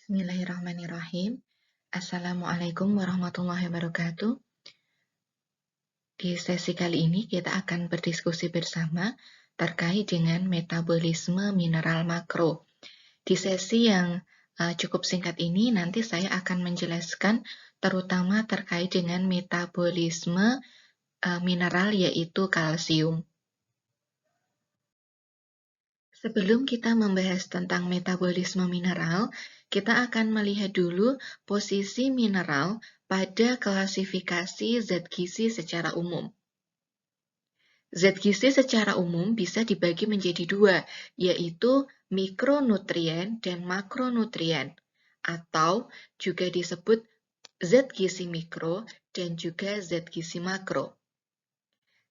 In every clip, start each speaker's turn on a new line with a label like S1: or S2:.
S1: Bismillahirrahmanirrahim. Assalamualaikum warahmatullahi wabarakatuh. Di sesi kali ini kita akan berdiskusi bersama terkait dengan metabolisme mineral makro. Di sesi yang cukup singkat ini nanti saya akan menjelaskan terutama terkait dengan metabolisme mineral yaitu kalsium. Sebelum kita membahas tentang metabolisme mineral, kita akan melihat dulu posisi mineral pada klasifikasi zat gizi secara umum. Zat gizi secara umum bisa dibagi menjadi dua, yaitu mikronutrien dan makronutrien, atau juga disebut zat gizi mikro dan juga zat gizi makro.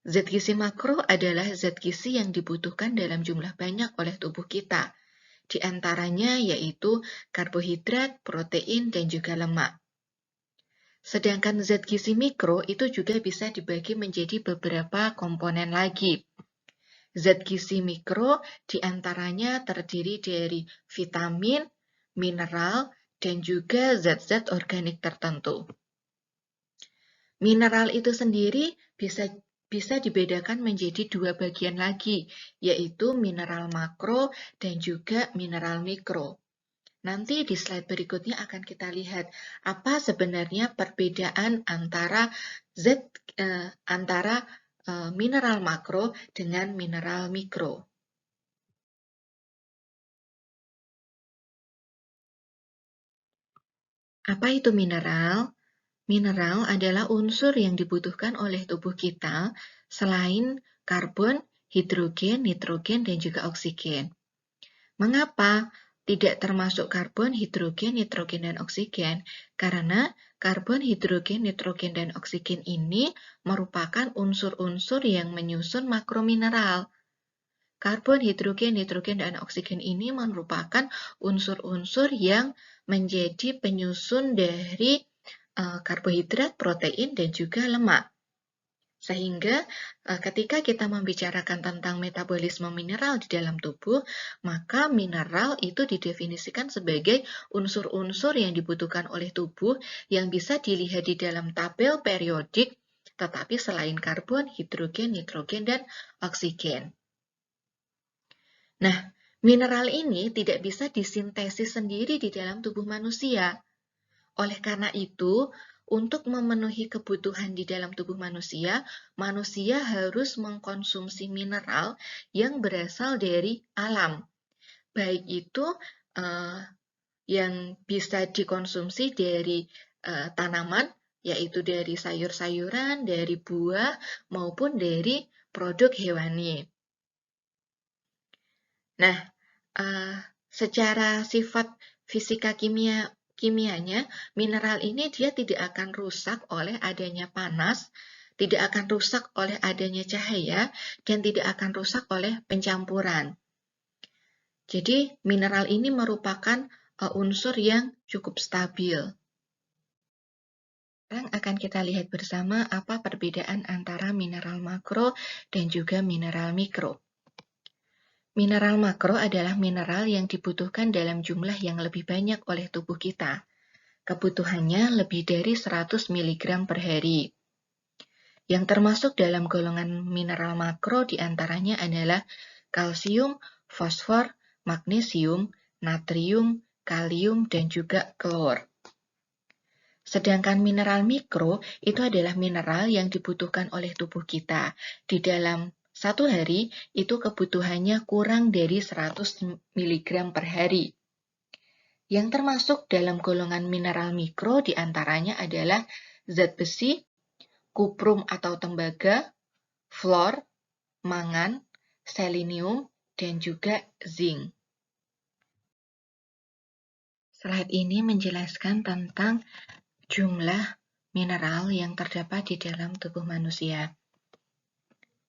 S1: Zat gizi makro adalah zat gizi yang dibutuhkan dalam jumlah banyak oleh tubuh kita. Di antaranya yaitu karbohidrat, protein, dan juga lemak. Sedangkan zat gizi mikro itu juga bisa dibagi menjadi beberapa komponen lagi. Zat gizi mikro diantaranya terdiri dari vitamin, mineral, dan juga zat-zat organik tertentu. Mineral itu sendiri bisa dibedakan menjadi dua bagian lagi, yaitu mineral makro dan juga mineral mikro. Nanti di slide berikutnya akan kita lihat apa sebenarnya perbedaan antara mineral makro dengan mineral mikro. Apa itu mineral? Mineral adalah unsur yang dibutuhkan oleh tubuh kita selain karbon, hidrogen, nitrogen, dan juga oksigen. Mengapa tidak termasuk karbon, hidrogen, nitrogen, dan oksigen? Karena karbon, hidrogen, nitrogen, dan oksigen ini merupakan unsur-unsur yang menyusun makromineral. Karbon, hidrogen, nitrogen, dan oksigen ini merupakan unsur-unsur yang menjadi penyusun dari karbohidrat, protein, dan juga lemak. Sehingga ketika kita membicarakan tentang metabolisme mineral di dalam tubuh, maka mineral itu didefinisikan sebagai unsur-unsur yang dibutuhkan oleh tubuh yang bisa dilihat di dalam tabel periodik, tetapi selain karbon, hidrogen, nitrogen, dan oksigen. Nah, mineral ini tidak bisa disintesis sendiri di dalam tubuh manusia. Oleh karena itu, untuk memenuhi kebutuhan di dalam tubuh manusia, manusia harus mengkonsumsi mineral yang berasal dari alam. Baik itu yang bisa dikonsumsi dari tanaman, yaitu dari sayur-sayuran, dari buah, maupun dari produk hewani. Nah, secara sifat fisika kimianya, mineral ini dia tidak akan rusak oleh adanya panas, tidak akan rusak oleh adanya cahaya, dan tidak akan rusak oleh pencampuran. Jadi, mineral ini merupakan unsur yang cukup stabil. Sekarang akan kita lihat bersama apa perbedaan antara mineral makro dan juga mineral mikro. Mineral makro adalah mineral yang dibutuhkan dalam jumlah yang lebih banyak oleh tubuh kita. Kebutuhannya lebih dari 100 mg per hari. Yang termasuk dalam golongan mineral makro diantaranya adalah kalsium, fosfor, magnesium, natrium, kalium, dan juga klor. Sedangkan mineral mikro itu adalah mineral yang dibutuhkan oleh tubuh kita. Di dalam satu hari itu kebutuhannya kurang dari 100 mg per hari. Yang termasuk dalam golongan mineral mikro diantaranya adalah zat besi, kuprum atau tembaga, fluor, mangan, selenium, dan juga zinc. Slide ini menjelaskan tentang jumlah mineral yang terdapat di dalam tubuh manusia.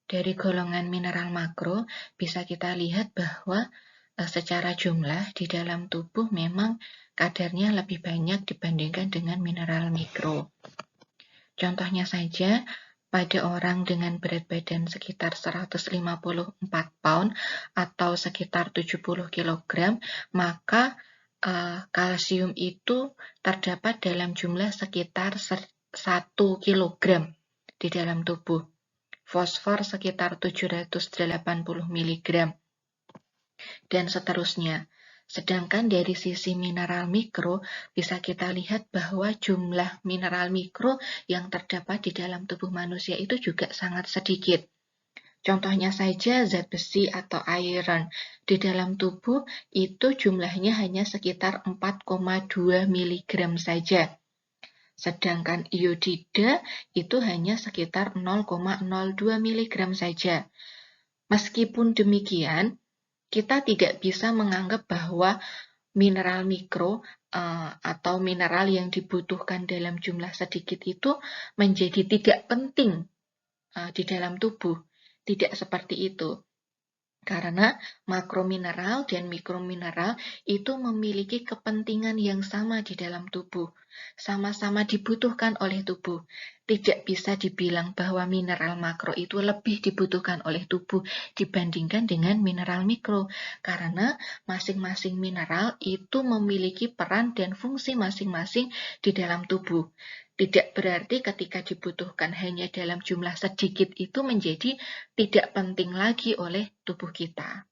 S1: Dari golongan mineral makro bisa kita lihat bahwa secara jumlah di dalam tubuh memang kadarnya lebih banyak dibandingkan dengan mineral mikro. Contohnya saja, pada orang dengan berat badan sekitar 154 pound atau sekitar 70 kg, maka kalsium itu terdapat dalam jumlah sekitar 1 kilogram di dalam tubuh. Fosfor sekitar 780 mg, dan seterusnya. Sedangkan dari sisi mineral mikro, bisa kita lihat bahwa jumlah mineral mikro yang terdapat di dalam tubuh manusia itu juga sangat sedikit. Contohnya saja zat besi atau iron. Di dalam tubuh itu jumlahnya hanya sekitar 4,2 mg saja. Sedangkan iodida itu hanya sekitar 0,02 mg saja. Meskipun demikian, kita tidak bisa menganggap bahwa mineral mikro atau mineral yang dibutuhkan dalam jumlah sedikit itu menjadi tidak penting di dalam tubuh. Tidak seperti itu. Karena makromineral dan mikromineral itu memiliki kepentingan yang sama di dalam tubuh. Sama-sama dibutuhkan oleh tubuh. Tidak bisa dibilang bahwa mineral makro itu lebih dibutuhkan oleh tubuh dibandingkan dengan mineral mikro. Karena masing-masing mineral itu memiliki peran dan fungsi masing-masing di dalam tubuh. Tidak berarti ketika dibutuhkan hanya dalam jumlah sedikit itu menjadi tidak penting lagi oleh tubuh kita.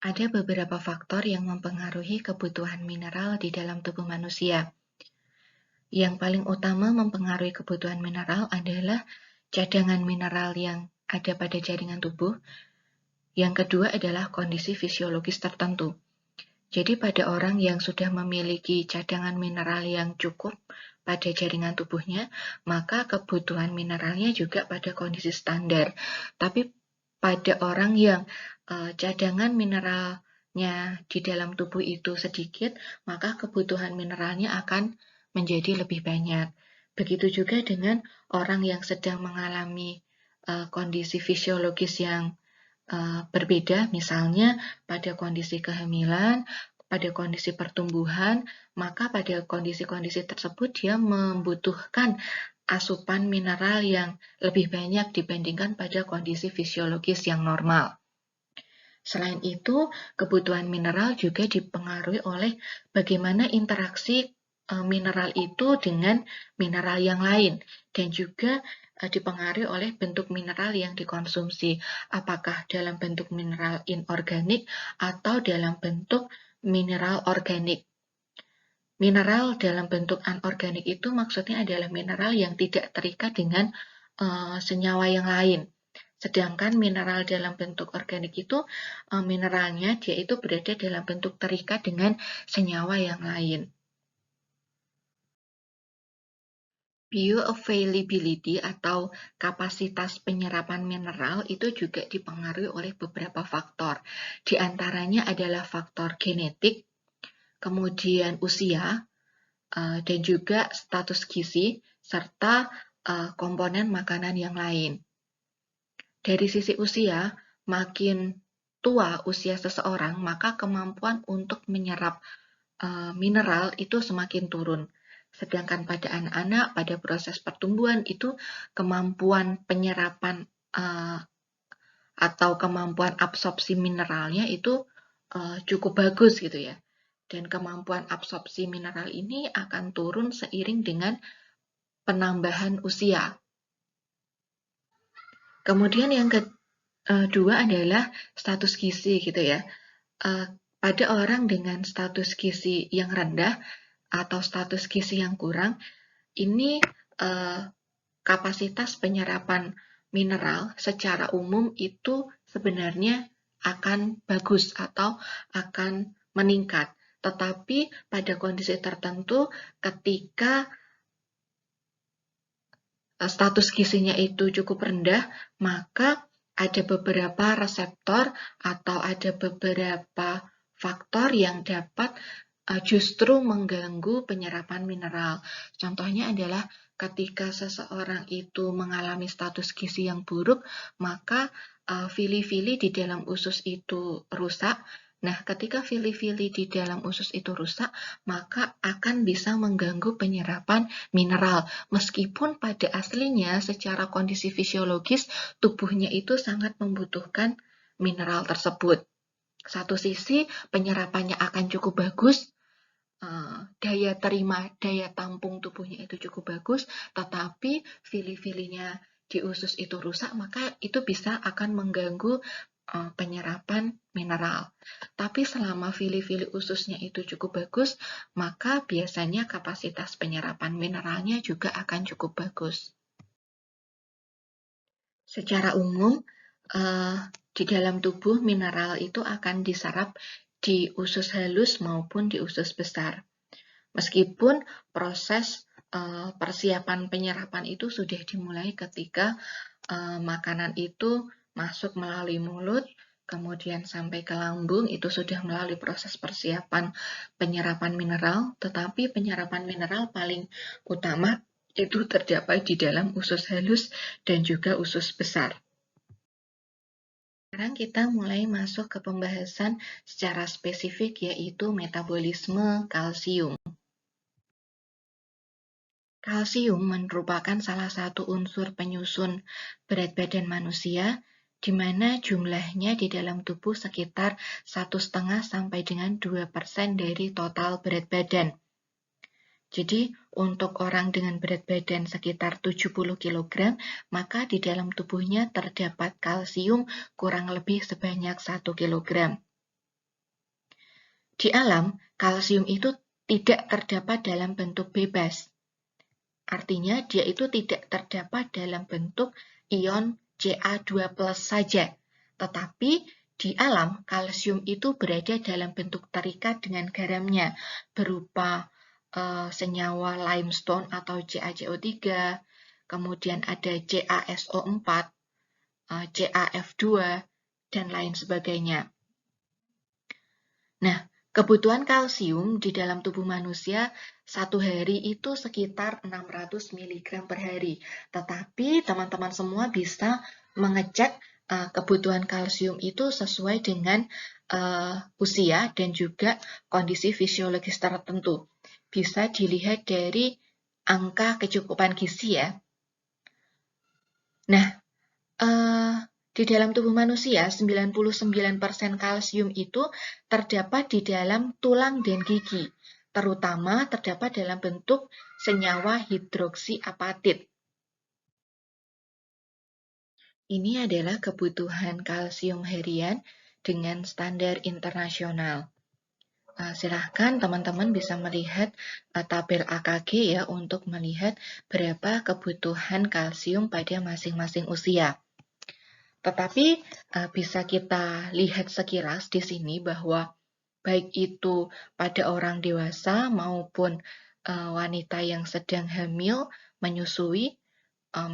S1: Ada beberapa faktor yang mempengaruhi kebutuhan mineral di dalam tubuh manusia. Yang paling utama mempengaruhi kebutuhan mineral adalah cadangan mineral yang ada pada jaringan tubuh. Yang kedua adalah kondisi fisiologis tertentu. Jadi pada orang yang sudah memiliki cadangan mineral yang cukup pada jaringan tubuhnya, maka kebutuhan mineralnya juga pada kondisi standar. Tapi pada orang yang cadangan mineralnya di dalam tubuh itu sedikit, maka kebutuhan mineralnya akan menjadi lebih banyak. Begitu juga dengan orang yang sedang mengalami kondisi fisiologis yang berbeda, misalnya pada kondisi kehamilan, pada kondisi pertumbuhan, maka pada kondisi-kondisi tersebut dia membutuhkan asupan mineral yang lebih banyak dibandingkan pada kondisi fisiologis yang normal. Selain itu, kebutuhan mineral juga dipengaruhi oleh bagaimana interaksi mineral itu dengan mineral yang lain, dan juga dipengaruhi oleh bentuk mineral yang dikonsumsi, apakah dalam bentuk mineral inorganik atau dalam bentuk mineral organik. Mineral dalam bentuk anorganik itu maksudnya adalah mineral yang tidak terikat dengan senyawa yang lain. Sedangkan mineral dalam bentuk organik itu mineralnya dia itu berada dalam bentuk terikat dengan senyawa yang lain. Bioavailability atau kapasitas penyerapan mineral itu juga dipengaruhi oleh beberapa faktor. Di antaranya adalah faktor genetik, kemudian usia, dan juga status gizi, serta komponen makanan yang lain. Dari sisi usia, makin tua usia seseorang, maka kemampuan untuk menyerap mineral itu semakin turun. Sedangkan pada anak-anak, pada proses pertumbuhan itu kemampuan penyerapan atau kemampuan absorpsi mineralnya itu cukup bagus gitu ya. Dan kemampuan absorpsi mineral ini akan turun seiring dengan penambahan usia. Kemudian yang kedua adalah status gizi gitu ya. Pada orang dengan status gizi yang rendah atau status gizi yang kurang, ini kapasitas penyerapan mineral secara umum itu sebenarnya akan bagus atau akan meningkat. Tetapi pada kondisi tertentu ketika status gizinya itu cukup rendah, maka ada beberapa reseptor atau ada beberapa faktor yang dapat justru mengganggu penyerapan mineral. Contohnya adalah ketika seseorang itu mengalami status gizi yang buruk, maka fili-fili di dalam usus itu rusak. Nah, ketika fili-fili di dalam usus itu rusak, maka akan bisa mengganggu penyerapan mineral. Meskipun pada aslinya secara kondisi fisiologis tubuhnya itu sangat membutuhkan mineral tersebut. Satu sisi penyerapannya akan cukup bagus, daya terima, daya tampung tubuhnya itu cukup bagus, tetapi fili-filinya di usus itu rusak, maka itu bisa akan mengganggu penyerapan mineral. Tapi selama fili-fili ususnya itu cukup bagus, maka biasanya kapasitas penyerapan mineralnya juga akan cukup bagus. Secara umum, di dalam tubuh mineral itu akan diserap di usus halus maupun di usus besar. Meskipun proses persiapan penyerapan itu sudah dimulai ketika makanan itu masuk melalui mulut, kemudian sampai ke lambung, itu sudah melalui proses persiapan penyerapan mineral, tetapi penyerapan mineral paling utama itu terdapat di dalam usus halus dan juga usus besar. Sekarang kita mulai masuk ke pembahasan secara spesifik, yaitu metabolisme kalsium. Kalsium merupakan salah satu unsur penyusun berat badan manusia, di mana jumlahnya di dalam tubuh sekitar 1,5 sampai dengan 2% dari total berat badan. Jadi, untuk orang dengan berat badan sekitar 70 kg, maka di dalam tubuhnya terdapat kalsium kurang lebih sebanyak 1 kg. Di alam, kalsium itu tidak terdapat dalam bentuk bebas. Artinya, dia itu tidak terdapat dalam bentuk ion Ca2+ saja. Tetapi, di alam, kalsium itu berada dalam bentuk terikat dengan garamnya, berupa senyawa limestone atau CaCO3, kemudian ada CaSO4, CaF2, dan lain sebagainya. Nah, kebutuhan kalsium di dalam tubuh manusia satu hari itu sekitar 600 mg per hari. Tetapi teman-teman semua bisa mengecek kebutuhan kalsium itu sesuai dengan usia dan juga kondisi fisiologis tertentu. Bisa dilihat dari angka kecukupan gizi ya. Nah, di dalam tubuh manusia, 99% kalsium itu terdapat di dalam tulang dan gigi, terutama terdapat dalam bentuk senyawa hidroksiapatit. Ini adalah kebutuhan kalsium harian dengan standar internasional. Silahkan teman-teman bisa melihat tabel AKG ya untuk melihat berapa kebutuhan kalsium pada masing-masing usia. Tetapi bisa kita lihat sekilas di sini bahwa baik itu pada orang dewasa maupun wanita yang sedang hamil, menyusui,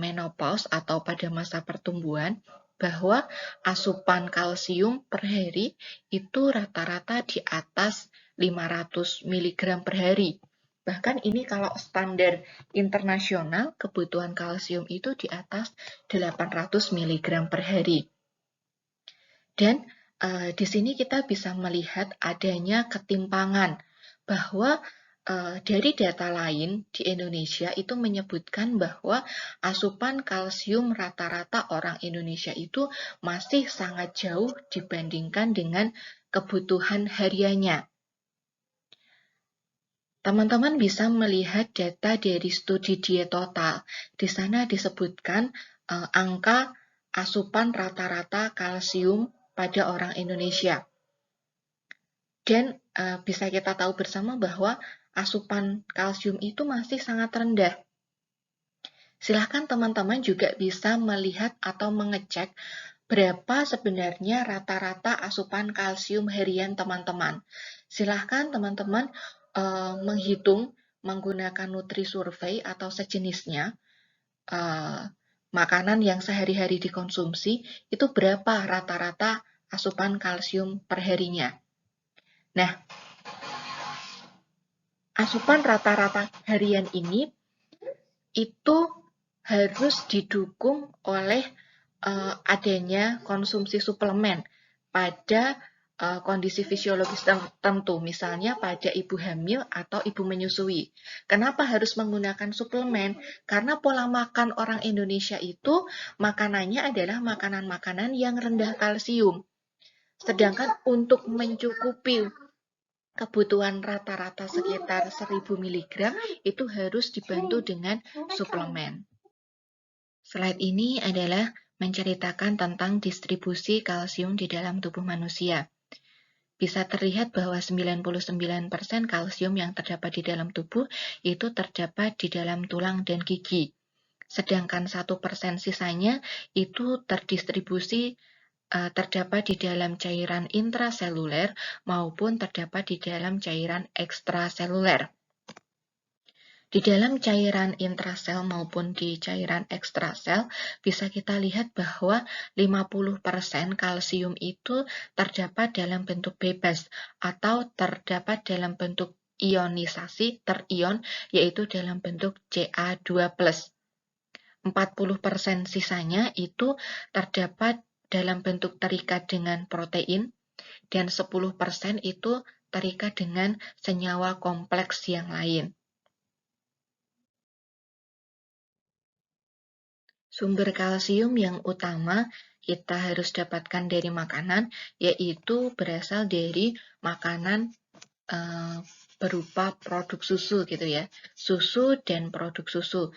S1: menopause atau pada masa pertumbuhan, bahwa asupan kalsium per hari itu rata-rata di atas 500 mg per hari. Bahkan ini kalau standar internasional, kebutuhan kalsium itu di atas 800 mg per hari. Dan di sini kita bisa melihat adanya ketimpangan bahwa dari data lain di Indonesia itu menyebutkan bahwa asupan kalsium rata-rata orang Indonesia itu masih sangat jauh dibandingkan dengan kebutuhan hariannya. Teman-teman bisa melihat data dari studi diet total. Di sana disebutkan angka asupan rata-rata kalsium pada orang Indonesia. Dan bisa kita tahu bersama bahwa asupan kalsium itu masih sangat rendah. Silahkan teman-teman juga bisa melihat atau mengecek berapa sebenarnya rata-rata asupan kalsium harian teman-teman. Silahkan teman-teman menghitung menggunakan Nutri-Survey atau sejenisnya, makanan yang sehari-hari dikonsumsi, itu berapa rata-rata asupan kalsium per harinya. Nah, asupan rata-rata harian ini itu harus didukung oleh adanya konsumsi suplemen pada kondisi fisiologis tertentu, misalnya pada ibu hamil atau ibu menyusui. Kenapa harus menggunakan suplemen? Karena pola makan orang Indonesia itu makanannya adalah makanan-makanan yang rendah kalsium. Sedangkan untuk mencukupi kebutuhan rata-rata sekitar 1000 mg itu harus dibantu dengan suplemen. Slide ini adalah menceritakan tentang distribusi kalsium di dalam tubuh manusia. Bisa terlihat bahwa 99% kalsium yang terdapat di dalam tubuh itu terdapat di dalam tulang dan gigi. Sedangkan 1% sisanya itu terdistribusi terdapat di dalam cairan intraseluler maupun terdapat di dalam cairan ekstraseluler. Di dalam cairan intrasel maupun di cairan ekstrasel, bisa kita lihat bahwa 50% kalsium itu terdapat dalam bentuk bebas atau terdapat dalam bentuk ionisasi terion, yaitu dalam bentuk Ca2+. 40% sisanya itu terdapat dalam bentuk terikat dengan protein, dan 10% itu terikat dengan senyawa kompleks yang lain. Sumber kalsium yang utama kita harus dapatkan dari makanan, yaitu berasal dari makanan berupa produk susu gitu ya, susu dan produk susu.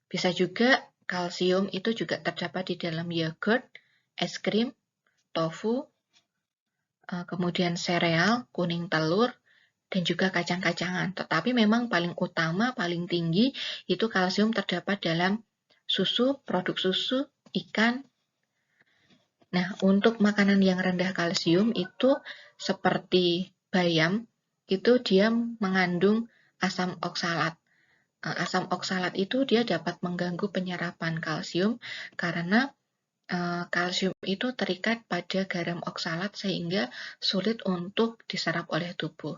S1: Bisa juga kalsium itu juga terdapat di dalam yogurt, es krim, tofu, kemudian sereal, kuning telur, dan juga kacang-kacangan. Tetapi memang paling utama, paling tinggi itu kalsium terdapat dalam susu, produk susu, ikan. Nah, untuk makanan yang rendah kalsium itu seperti bayam, itu dia mengandung asam oksalat. Asam oksalat itu dia dapat mengganggu penyerapan kalsium karena kalsium itu terikat pada garam oksalat sehingga sulit untuk diserap oleh tubuh.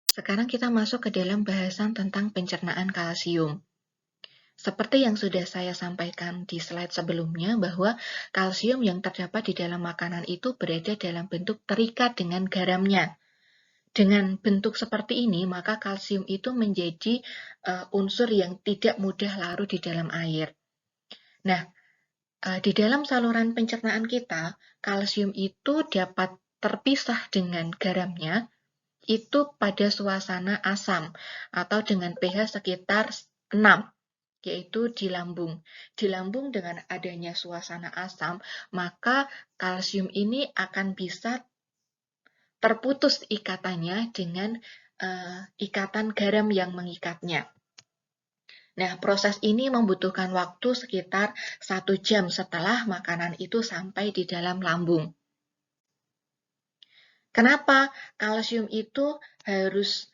S1: Sekarang kita masuk ke dalam bahasan tentang pencernaan kalsium. Seperti yang sudah saya sampaikan di slide sebelumnya, bahwa kalsium yang terdapat di dalam makanan itu berada dalam bentuk terikat dengan garamnya. Dengan bentuk seperti ini, maka kalsium itu menjadi unsur yang tidak mudah larut di dalam air. Nah, di dalam saluran pencernaan kita, kalsium itu dapat terpisah dengan garamnya itu pada suasana asam atau dengan pH sekitar 6, yaitu di lambung. Di lambung dengan adanya suasana asam, maka kalsium ini akan bisa terputus ikatannya dengan ikatan garam yang mengikatnya. Nah, proses ini membutuhkan waktu sekitar 1 jam setelah makanan itu sampai di dalam lambung. Kenapa kalsium itu harus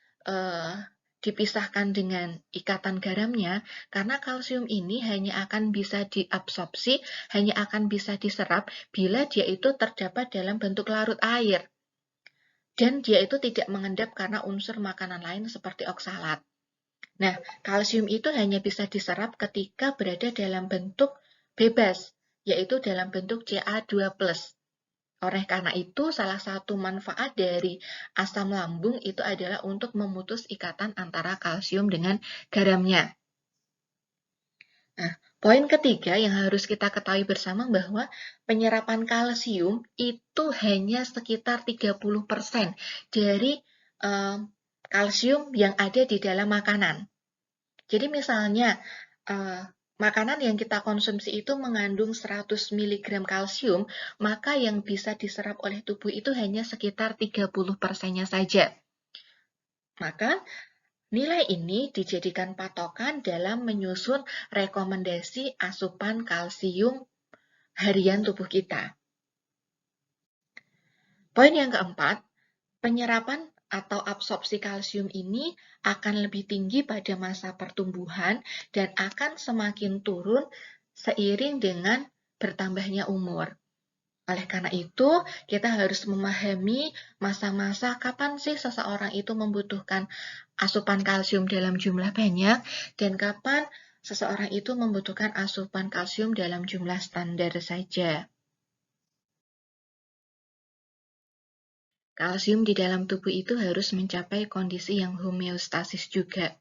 S1: dipisahkan dengan ikatan garamnya? Karena kalsium ini hanya akan bisa diabsorpsi, hanya akan bisa diserap bila dia itu terdapat dalam bentuk larut air. Dan dia itu tidak mengendap karena unsur makanan lain seperti oksalat. Nah, kalsium itu hanya bisa diserap ketika berada dalam bentuk bebas, yaitu dalam bentuk Ca2+. Oleh karena itu, salah satu manfaat dari asam lambung itu adalah untuk memutus ikatan antara kalsium dengan garamnya. Nah, poin ketiga yang harus kita ketahui bersama bahwa penyerapan kalsium itu hanya sekitar 30% dari kalsium yang ada di dalam makanan. Jadi misalnya, makanan yang kita konsumsi itu mengandung 100 mg kalsium, maka yang bisa diserap oleh tubuh itu hanya sekitar 30%-nya saja. Maka nilai ini dijadikan patokan dalam menyusun rekomendasi asupan kalsium harian tubuh kita. Poin yang keempat, penyerapan atau absorpsi kalsium ini akan lebih tinggi pada masa pertumbuhan dan akan semakin turun seiring dengan bertambahnya umur. Oleh karena itu, kita harus memahami masa-masa kapan sih seseorang itu membutuhkan asupan kalsium dalam jumlah banyak dan kapan seseorang itu membutuhkan asupan kalsium dalam jumlah standar saja. Kalsium di dalam tubuh itu harus mencapai kondisi yang homeostasis juga.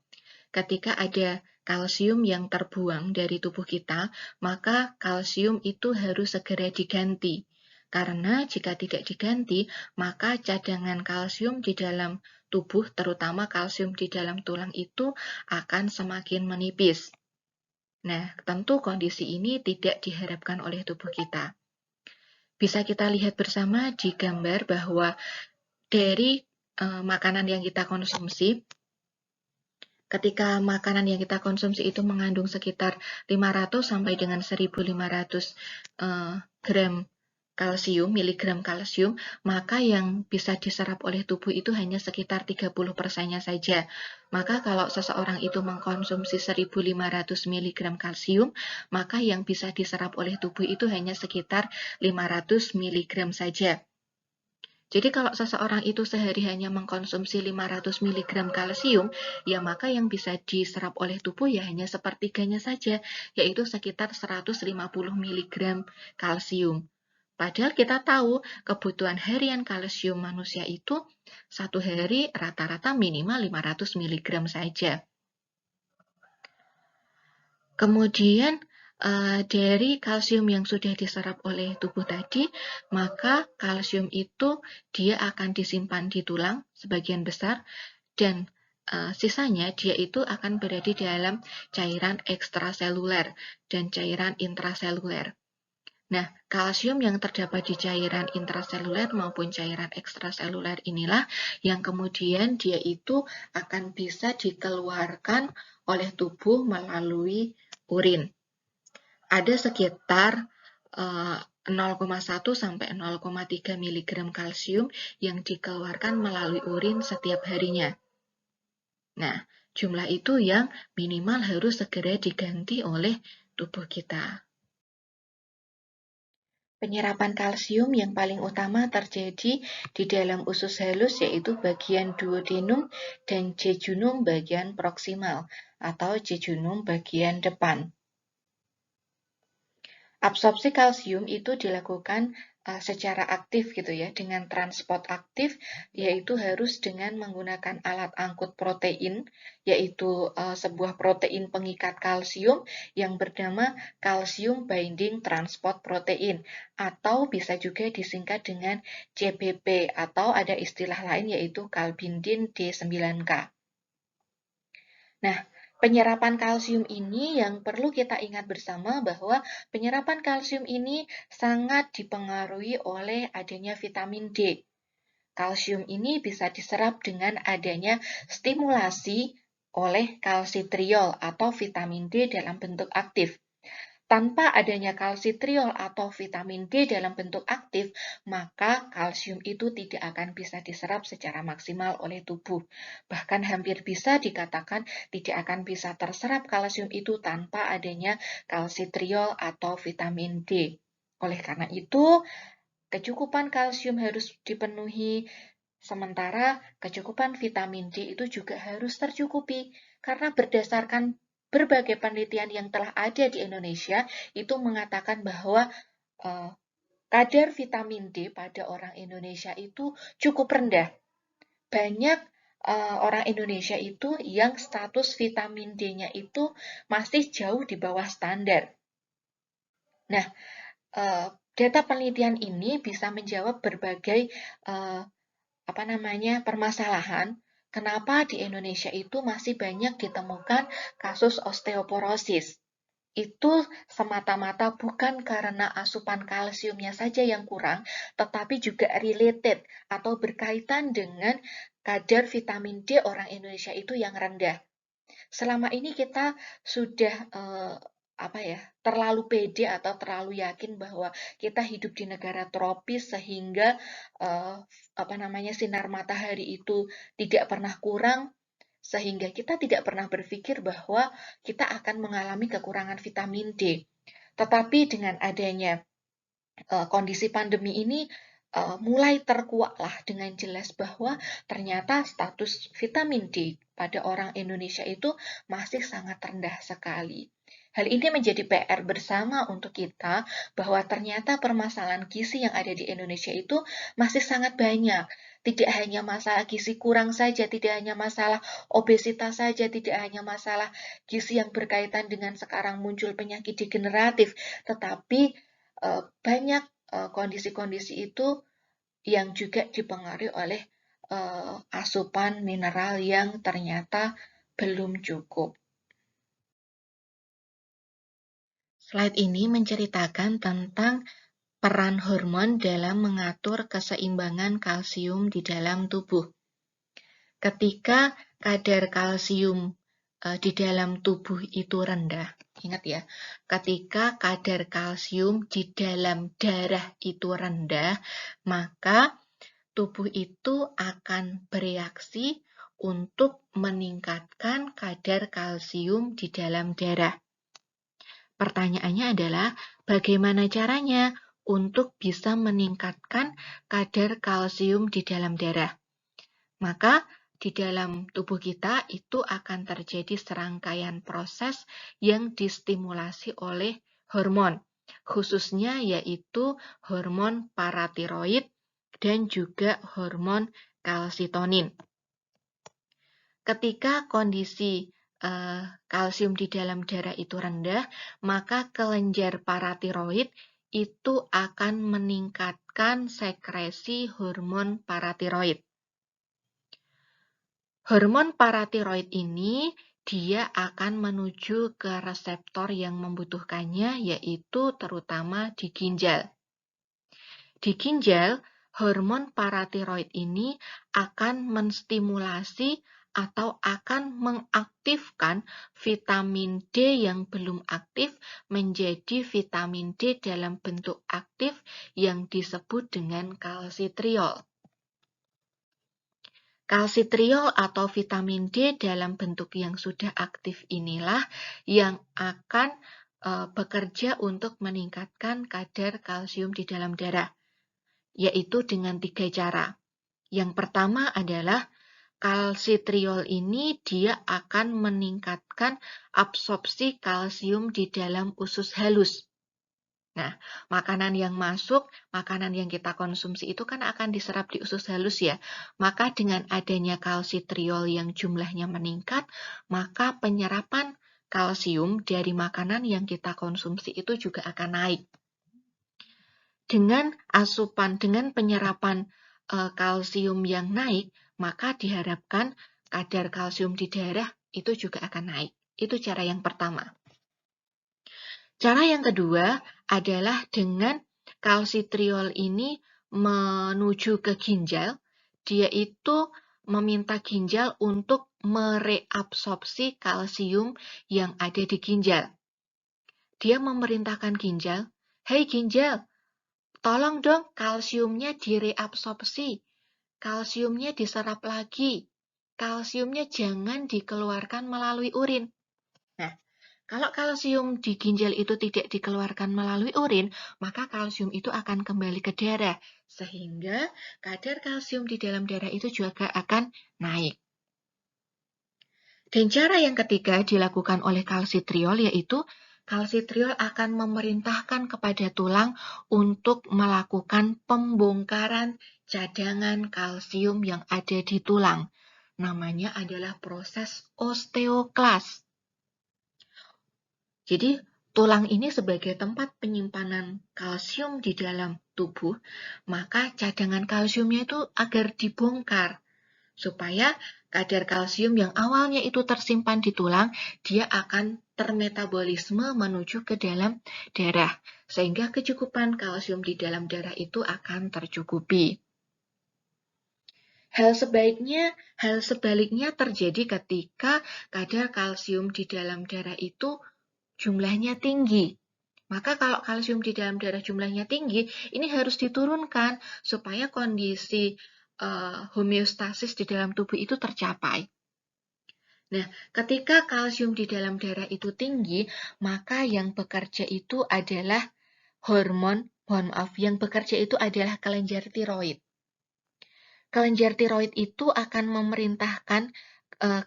S1: Ketika ada kalsium yang terbuang dari tubuh kita, maka kalsium itu harus segera diganti. Karena jika tidak diganti, maka cadangan kalsium di dalam tubuh, terutama kalsium di dalam tulang itu akan semakin menipis. Nah, tentu kondisi ini tidak diharapkan oleh tubuh kita. Bisa kita lihat bersama di gambar bahwa dari makanan yang kita konsumsi, ketika makanan yang kita konsumsi itu mengandung sekitar 500 sampai dengan 1.500 gram kalsium, miligram kalsium, maka yang bisa diserap oleh tubuh itu hanya sekitar 30%-nya saja. Maka kalau seseorang itu mengkonsumsi 1.500 miligram kalsium, maka yang bisa diserap oleh tubuh itu hanya sekitar 500 miligram saja. Jadi kalau seseorang itu sehari hanya mengkonsumsi 500 mg kalsium, ya maka yang bisa diserap oleh tubuh ya hanya sepertiganya saja, yaitu sekitar 150 mg kalsium. Padahal kita tahu kebutuhan harian kalsium manusia itu satu hari rata-rata minimal 500 mg saja. Kemudian dari kalsium yang sudah diserap oleh tubuh tadi, maka kalsium itu dia akan disimpan di tulang sebagian besar dan sisanya dia itu akan berada di dalam cairan ekstraseluler dan cairan intraseluler. Nah, kalsium yang terdapat di cairan intraseluler maupun cairan ekstraseluler inilah yang kemudian dia itu akan bisa dikeluarkan oleh tubuh melalui urin. Ada sekitar 0,1 sampai 0,3 mg kalsium yang dikeluarkan melalui urin setiap harinya. Nah, jumlah itu yang minimal harus segera diganti oleh tubuh kita. Penyerapan kalsium yang paling utama terjadi di dalam usus halus yaitu bagian duodenum dan jejunum bagian proksimal atau jejunum bagian depan. Absorpsi kalsium itu dilakukan secara aktif gitu ya, dengan transport aktif, yaitu harus dengan menggunakan alat angkut protein, yaitu sebuah protein pengikat kalsium yang bernama calcium binding transport protein, atau bisa juga disingkat dengan CBP, atau ada istilah lain yaitu calbindin D9K. Nah, penyerapan kalsium ini yang perlu kita ingat bersama bahwa penyerapan kalsium ini sangat dipengaruhi oleh adanya vitamin D. Kalsium ini bisa diserap dengan adanya stimulasi oleh kalsitriol atau vitamin D dalam bentuk aktif. Tanpa adanya kalsitriol atau vitamin D dalam bentuk aktif, maka kalsium itu tidak akan bisa diserap secara maksimal oleh tubuh. Bahkan hampir bisa dikatakan tidak akan bisa terserap kalsium itu tanpa adanya kalsitriol atau vitamin D. Oleh karena itu, kecukupan kalsium harus dipenuhi, sementara kecukupan vitamin D itu juga harus tercukupi, karena berdasarkan berbagai penelitian yang telah ada di Indonesia itu mengatakan bahwa kadar vitamin D pada orang Indonesia itu cukup rendah. Banyak orang Indonesia itu yang status vitamin D-nya itu masih jauh di bawah standar. Nah, data penelitian ini bisa menjawab berbagai permasalahan. Kenapa di Indonesia itu masih banyak ditemukan kasus osteoporosis? Itu semata-mata bukan karena asupan kalsiumnya saja yang kurang, tetapi juga related atau berkaitan dengan kadar vitamin D orang Indonesia itu yang rendah. Selama ini kita sudah terlalu pede atau terlalu yakin bahwa kita hidup di negara tropis sehingga sinar matahari itu tidak pernah kurang, sehingga kita tidak pernah berpikir bahwa kita akan mengalami kekurangan vitamin D. Tetapi dengan adanya kondisi pandemi ini mulai terkuaklah dengan jelas bahwa ternyata status vitamin D pada orang Indonesia itu masih sangat rendah sekali. Hal ini menjadi PR bersama untuk kita bahwa ternyata permasalahan gizi yang ada di Indonesia itu masih sangat banyak. Tidak hanya masalah gizi kurang saja, tidak hanya masalah obesitas saja, tidak hanya masalah gizi yang berkaitan dengan sekarang muncul penyakit degeneratif, tetapi banyak kondisi-kondisi itu yang juga dipengaruhi oleh asupan mineral yang ternyata belum cukup. Slide ini menceritakan tentang peran hormon dalam mengatur keseimbangan kalsium di dalam tubuh. Ketika kadar kalsium di dalam tubuh itu rendah, ingat ya, ketika kadar kalsium di dalam darah itu rendah, maka tubuh itu akan bereaksi untuk meningkatkan kadar kalsium di dalam darah. Pertanyaannya adalah, bagaimana caranya untuk bisa meningkatkan kadar kalsium di dalam darah? Maka di dalam tubuh kita itu akan terjadi serangkaian proses yang distimulasi oleh hormon, khususnya yaitu hormon paratiroid dan juga hormon kalsitonin. Ketika kondisi kalsium di dalam darah itu rendah, maka kelenjar paratiroid itu akan meningkatkan sekresi hormon paratiroid. Hormon paratiroid ini dia akan menuju ke reseptor yang membutuhkannya, yaitu terutama di ginjal. Di ginjal, hormon paratiroid ini akan menstimulasi atau akan mengaktifkan vitamin D yang belum aktif menjadi vitamin D dalam bentuk aktif yang disebut dengan kalsitriol. Kalsitriol atau vitamin D dalam bentuk yang sudah aktif inilah yang akan bekerja untuk meningkatkan kadar kalsium di dalam darah, yaitu dengan 3 cara. Yang pertama adalah kalsitriol ini dia akan meningkatkan absorpsi kalsium di dalam usus halus. Nah, makanan yang masuk, makanan yang kita konsumsi itu kan akan diserap di usus halus ya. Maka dengan adanya kalsitriol yang jumlahnya meningkat, maka penyerapan kalsium dari makanan yang kita konsumsi itu juga akan naik. Dengan penyerapan kalsium yang naik, maka diharapkan kadar kalsium di darah itu juga akan naik. Itu cara yang pertama. Cara yang kedua adalah dengan kalsitriol ini menuju ke ginjal, dia itu meminta ginjal untuk mereabsorpsi kalsium yang ada di ginjal. Dia memerintahkan ginjal, "Hei ginjal, tolong dong kalsiumnya direabsorpsi, kalsiumnya diserap lagi, kalsiumnya jangan dikeluarkan melalui urin." Nah, kalau kalsium di ginjal itu tidak dikeluarkan melalui urin, maka kalsium itu akan kembali ke darah, sehingga kadar kalsium di dalam darah itu juga akan naik. Dan cara yang ketiga dilakukan oleh kalsitriol, yaitu kalsitriol akan memerintahkan kepada tulang untuk melakukan pembongkaran cadangan kalsium yang ada di tulang. Namanya adalah proses osteoklas. Jadi, tulang ini sebagai tempat penyimpanan kalsium di dalam tubuh, maka cadangan kalsiumnya itu agar dibongkar, supaya kadar kalsium yang awalnya itu tersimpan di tulang, dia akan termetabolisme menuju ke dalam darah, sehingga kecukupan kalsium di dalam darah itu akan tercukupi. Hal sebaliknya terjadi ketika kadar kalsium di dalam darah itu jumlahnya tinggi. Maka kalau kalsium di dalam darah jumlahnya tinggi, ini harus diturunkan supaya kondisi homeostasis di dalam tubuh itu tercapai. Nah, ketika kalsium di dalam darah itu tinggi, maka yang bekerja itu adalah yang bekerja itu adalah kelenjar tiroid. Kelenjar tiroid itu akan memerintahkan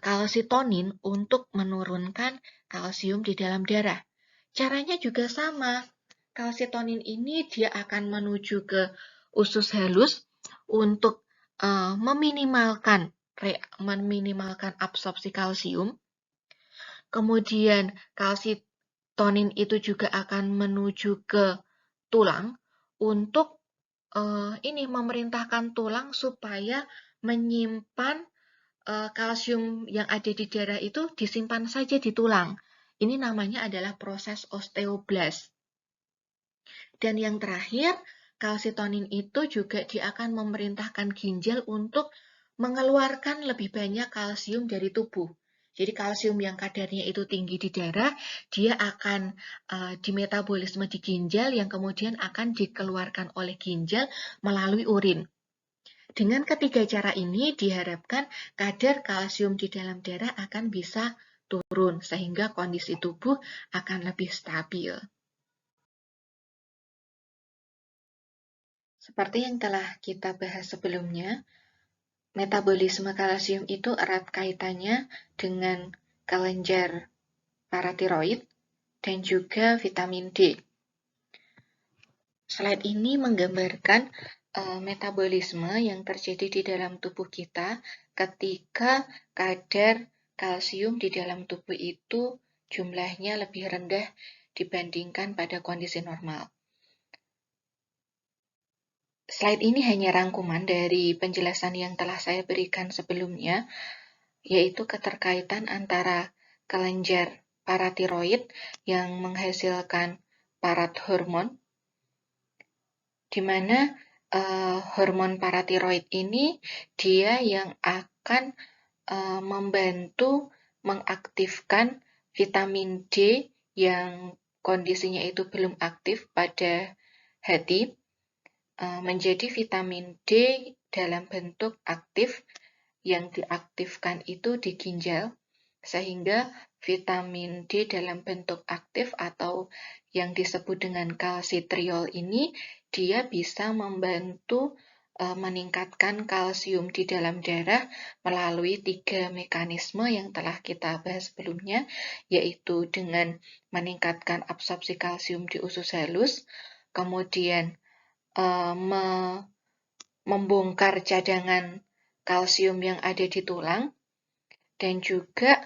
S1: kalsitonin untuk menurunkan kalsium di dalam darah. Caranya juga sama. Kalsitonin ini dia akan menuju ke usus halus untuk meminimalkan absorpsi kalsium. Kemudian kalsitonin itu juga akan menuju ke tulang untuk memerintahkan tulang supaya menyimpan kalsium yang ada di darah itu disimpan saja di tulang. Ini namanya adalah proses osteoblas. Dan yang terakhir, kalsitonin itu juga dia akan memerintahkan ginjal untuk mengeluarkan lebih banyak kalsium dari tubuh. Jadi kalsium yang kadarnya itu tinggi di darah, dia akan dimetabolisme di ginjal yang kemudian akan dikeluarkan oleh ginjal melalui urin. Dengan ketiga cara ini diharapkan kadar kalsium di dalam darah akan bisa turun sehingga kondisi tubuh akan lebih stabil. Seperti yang telah kita bahas sebelumnya, metabolisme kalsium itu erat kaitannya dengan kelenjar paratiroid dan juga vitamin D. Slide ini menggambarkan metabolisme yang terjadi di dalam tubuh kita ketika kadar kalsium di dalam tubuh itu jumlahnya lebih rendah dibandingkan pada kondisi normal. Slide ini hanya rangkuman dari penjelasan yang telah saya berikan sebelumnya, yaitu keterkaitan antara kelenjar paratiroid yang menghasilkan parathormon, di mana hormon paratiroid ini dia yang akan membantu mengaktifkan vitamin D yang kondisinya itu belum aktif pada hati, menjadi vitamin D dalam bentuk aktif yang diaktifkan itu di ginjal, sehingga vitamin D dalam bentuk aktif atau yang disebut dengan kalsitriol ini, dia bisa membantu meningkatkan kalsium di dalam darah melalui 3 mekanisme yang telah kita bahas sebelumnya, yaitu dengan meningkatkan absorpsi kalsium di usus halus, kemudian membongkar cadangan kalsium yang ada di tulang, dan juga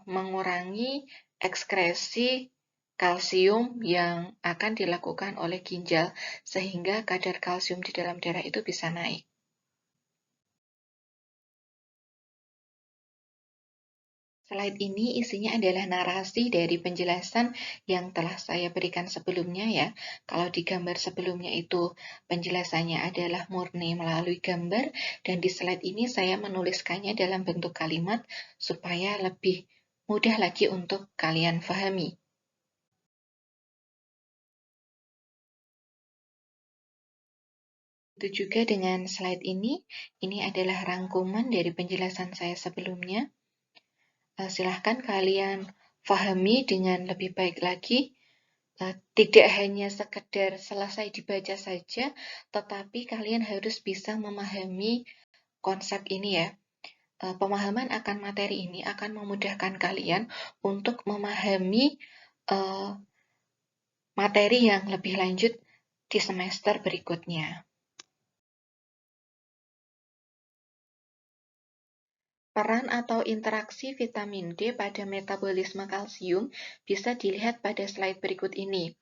S1: mengurangi ekskresi kalsium yang akan dilakukan oleh ginjal, sehingga kadar kalsium di dalam darah itu bisa naik. Slide ini isinya adalah narasi dari penjelasan yang telah saya berikan sebelumnya ya. Kalau di gambar sebelumnya itu penjelasannya adalah murni melalui gambar, dan di slide ini saya menuliskannya dalam bentuk kalimat supaya lebih mudah lagi untuk kalian pahami. Itu juga dengan slide ini adalah rangkuman dari penjelasan saya sebelumnya. Silahkan kalian pahami dengan lebih baik lagi, tidak hanya sekedar selesai dibaca saja, tetapi kalian harus bisa memahami konsep ini ya. Pemahaman akan materi ini akan memudahkan kalian untuk memahami materi yang lebih lanjut di semester berikutnya. Peran atau interaksi vitamin D pada metabolisme kalsium bisa dilihat pada slide berikut ini.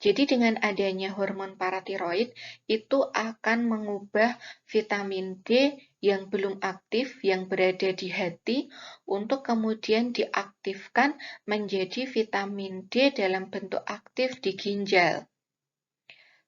S1: Jadi dengan adanya hormon paratiroid itu akan mengubah vitamin D yang belum aktif yang berada di hati untuk kemudian diaktifkan menjadi vitamin D dalam bentuk aktif di ginjal.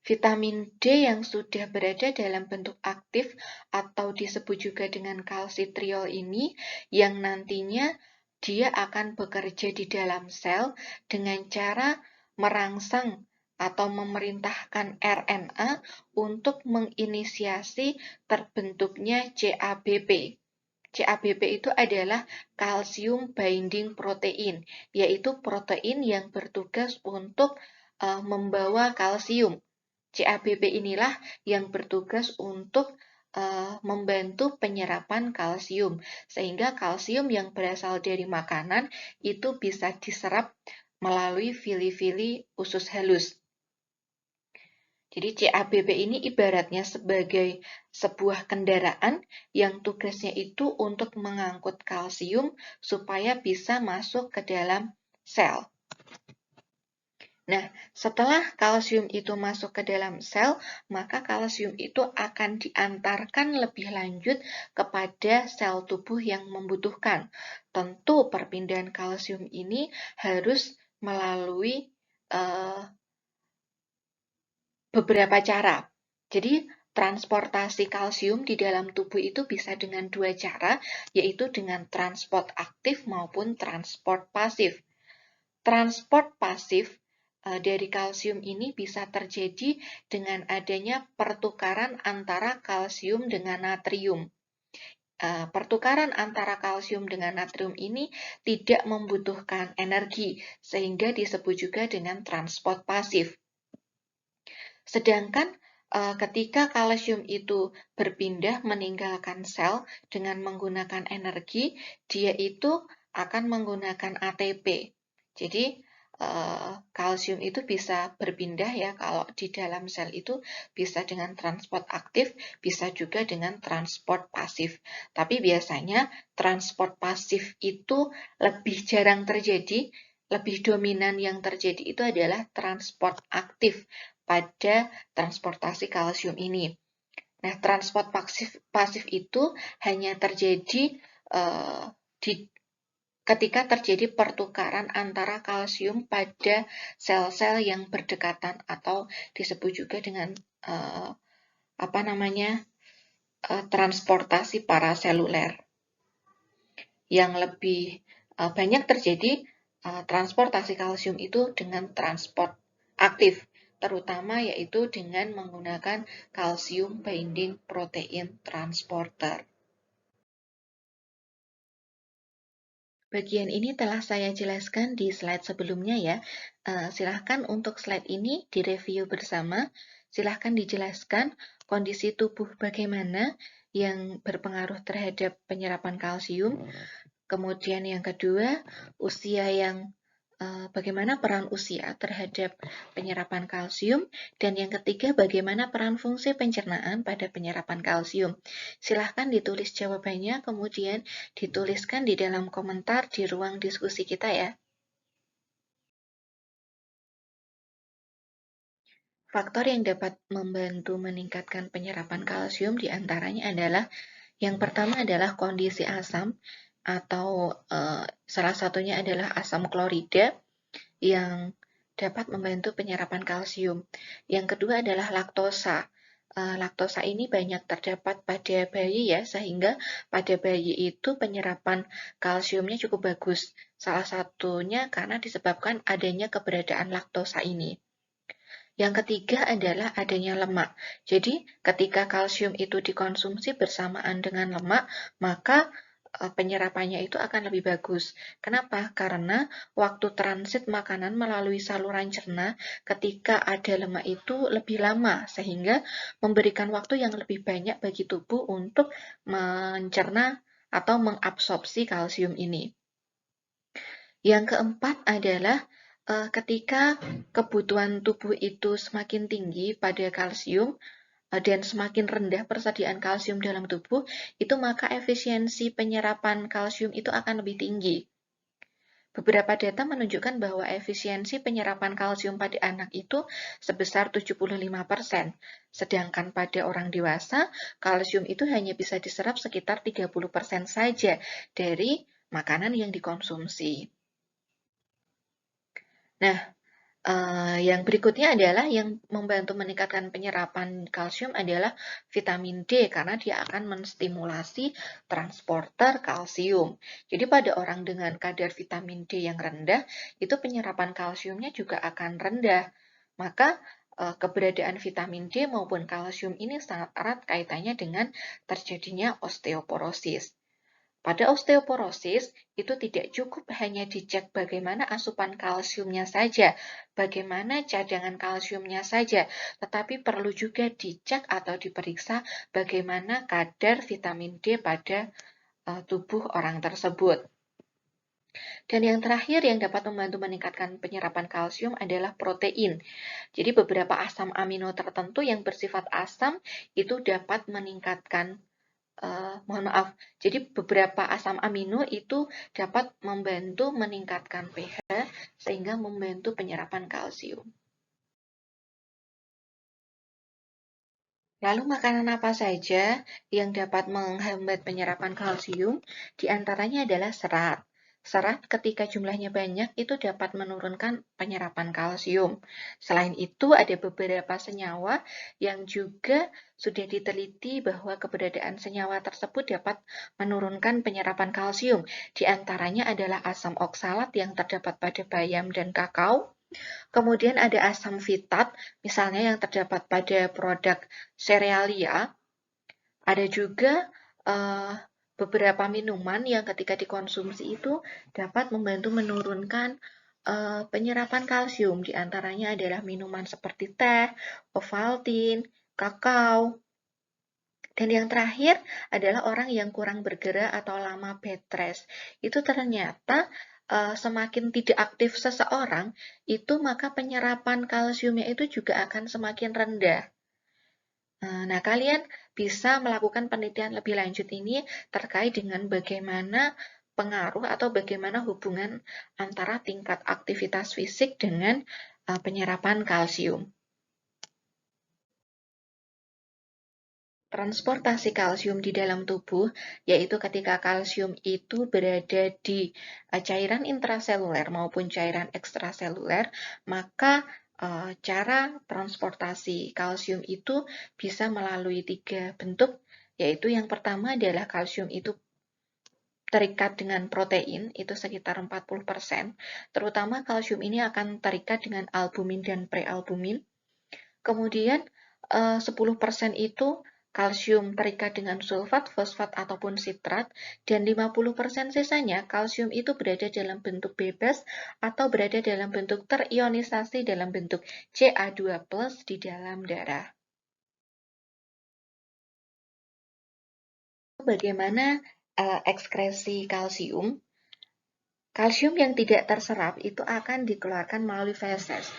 S1: Vitamin D yang sudah berada dalam bentuk aktif atau disebut juga dengan kalsitriol ini yang nantinya dia akan bekerja di dalam sel dengan cara merangsang atau memerintahkan RNA untuk menginisiasi terbentuknya CABP. CABP itu adalah calcium binding protein, yaitu protein yang bertugas untuk membawa kalsium. CABP inilah yang bertugas untuk membantu penyerapan kalsium, sehingga kalsium yang berasal dari makanan itu bisa diserap melalui vili-vili usus halus. Jadi CABP ini ibaratnya sebagai sebuah kendaraan yang tugasnya itu untuk mengangkut kalsium supaya bisa masuk ke dalam sel. Nah, setelah kalsium itu masuk ke dalam sel, maka kalsium itu akan diantarkan lebih lanjut kepada sel tubuh yang membutuhkan. Tentu perpindahan kalsium ini harus melalui beberapa cara. Jadi, transportasi kalsium di dalam tubuh itu bisa dengan dua cara, yaitu dengan transport aktif maupun transport pasif. Transport pasif dari kalsium ini bisa terjadi dengan adanya pertukaran antara kalsium dengan natrium. Pertukaran antara kalsium dengan natrium ini tidak membutuhkan energi, sehingga disebut juga dengan transport pasif. Sedangkan ketika kalsium itu berpindah meninggalkan sel dengan menggunakan energi, dia itu akan menggunakan ATP. Jadi kalsium itu bisa berpindah ya, kalau di dalam sel itu bisa dengan transport aktif, bisa juga dengan transport pasif. Tapi biasanya transport pasif itu lebih jarang terjadi, lebih dominan yang terjadi itu adalah transport aktif pada transportasi kalsium ini. Nah, transport pasif itu hanya terjadi ketika terjadi pertukaran antara kalsium pada sel-sel yang berdekatan atau disebut juga dengan transportasi paraseluler. Yang lebih banyak terjadi transportasi kalsium itu dengan transport aktif, terutama yaitu dengan menggunakan kalsium binding protein transporter. Bagian ini telah saya jelaskan di slide sebelumnya ya. Silahkan untuk slide ini direview bersama. Silahkan dijelaskan kondisi tubuh bagaimana yang berpengaruh terhadap penyerapan kalsium. Kemudian yang kedua, usia yang bagaimana peran usia terhadap penyerapan kalsium, dan yang ketiga, bagaimana peran fungsi pencernaan pada penyerapan kalsium. Silahkan ditulis jawabannya, kemudian dituliskan di dalam komentar di ruang diskusi kita ya. Faktor yang dapat membantu meningkatkan penyerapan kalsium diantaranya adalah yang pertama adalah kondisi asam, atau salah satunya adalah asam klorida yang dapat membantu penyerapan kalsium. Yang kedua adalah laktosa. Laktosa ini banyak terdapat pada bayi ya, sehingga pada bayi itu penyerapan kalsiumnya cukup bagus. Salah satunya karena disebabkan adanya keberadaan laktosa ini. Yang ketiga adalah adanya lemak. Jadi, ketika kalsium itu dikonsumsi bersamaan dengan lemak, maka penyerapannya itu akan lebih bagus. Kenapa? Karena waktu transit makanan melalui saluran cerna ketika ada lemak itu lebih lama, sehingga memberikan waktu yang lebih banyak bagi tubuh untuk mencerna atau mengabsorpsi kalsium ini. Yang keempat adalah ketika kebutuhan tubuh itu semakin tinggi pada kalsium dan semakin rendah persediaan kalsium dalam tubuh, itu maka efisiensi penyerapan kalsium itu akan lebih tinggi. Beberapa data menunjukkan bahwa efisiensi penyerapan kalsium pada anak itu sebesar 75%, sedangkan pada orang dewasa, kalsium itu hanya bisa diserap sekitar 30% saja dari makanan yang dikonsumsi. Nah, yang berikutnya adalah yang membantu meningkatkan penyerapan kalsium adalah vitamin D, karena dia akan menstimulasi transporter kalsium. Jadi pada orang dengan kadar vitamin D yang rendah, itu penyerapan kalsiumnya juga akan rendah. Maka keberadaan vitamin D maupun kalsium ini sangat erat kaitannya dengan terjadinya osteoporosis. Pada osteoporosis, itu tidak cukup hanya dicek bagaimana asupan kalsiumnya saja, bagaimana cadangan kalsiumnya saja, tetapi perlu juga dicek atau diperiksa bagaimana kadar vitamin D pada tubuh orang tersebut. Dan yang terakhir yang dapat membantu meningkatkan penyerapan kalsium adalah protein. Jadi beberapa asam amino tertentu yang bersifat asam itu dapat meningkatkan jadi beberapa asam amino itu dapat membantu meningkatkan pH sehingga membantu penyerapan kalsium. Lalu makanan apa saja yang dapat menghambat penyerapan kalsium? Di antaranya adalah serat. Serat ketika jumlahnya banyak itu dapat menurunkan penyerapan kalsium. Selain itu ada beberapa senyawa yang juga sudah diteliti bahwa keberadaan senyawa tersebut dapat menurunkan penyerapan kalsium. Di antaranya adalah asam oksalat yang terdapat pada bayam dan kakao. Kemudian ada asam fitat, misalnya yang terdapat pada produk serealia. Ada juga beberapa minuman yang ketika dikonsumsi itu dapat membantu menurunkan penyerapan kalsium. Di antaranya adalah minuman seperti teh, Ovaltine, kakao. Dan yang terakhir adalah orang yang kurang bergerak atau lama bed rest. Itu ternyata semakin tidak aktif seseorang, itu maka penyerapan kalsiumnya itu juga akan semakin rendah. Nah, kalian bisa melakukan penelitian lebih lanjut ini terkait dengan bagaimana pengaruh atau bagaimana hubungan antara tingkat aktivitas fisik dengan penyerapan kalsium. Transportasi kalsium di dalam tubuh, yaitu ketika kalsium itu berada di cairan intraseluler maupun cairan ekstraseluler, maka cara transportasi kalsium itu bisa melalui 3 bentuk, yaitu yang pertama adalah kalsium itu terikat dengan protein, itu sekitar 40%, terutama kalsium ini akan terikat dengan albumin dan prealbumin. Kemudian 10% itu kalsium terikat dengan sulfat, fosfat, ataupun sitrat, dan 50% sisanya kalsium itu berada dalam bentuk bebas atau berada dalam bentuk terionisasi dalam bentuk Ca2+ di dalam darah. Bagaimana ekskresi kalsium? Kalsium yang tidak terserap itu akan dikeluarkan melalui feses.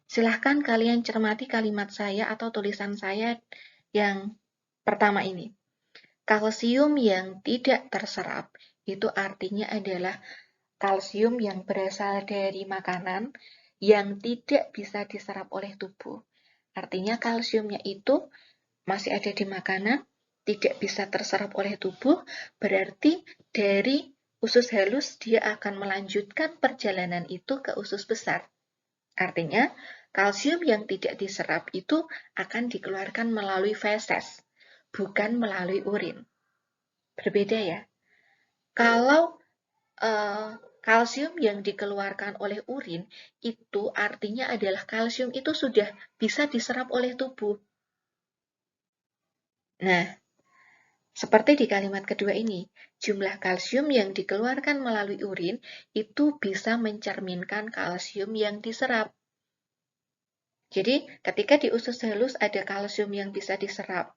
S1: Silahkan kalian cermati kalimat saya atau tulisan saya yang pertama ini. Kalsium yang tidak terserap itu artinya adalah kalsium yang berasal dari makanan yang tidak bisa diserap oleh tubuh. Artinya kalsiumnya itu masih ada di makanan, tidak bisa terserap oleh tubuh, berarti dari usus halus dia akan melanjutkan perjalanan itu ke usus besar. Artinya, kalsium yang tidak diserap itu akan dikeluarkan melalui feses, bukan melalui urin. Berbeda ya. Kalau kalsium yang dikeluarkan oleh urin, itu artinya adalah kalsium itu sudah bisa diserap oleh tubuh. Nah, seperti di kalimat kedua ini, jumlah kalsium yang dikeluarkan melalui urin itu bisa mencerminkan kalsium yang diserap. Jadi, ketika di usus halus ada kalsium yang bisa diserap.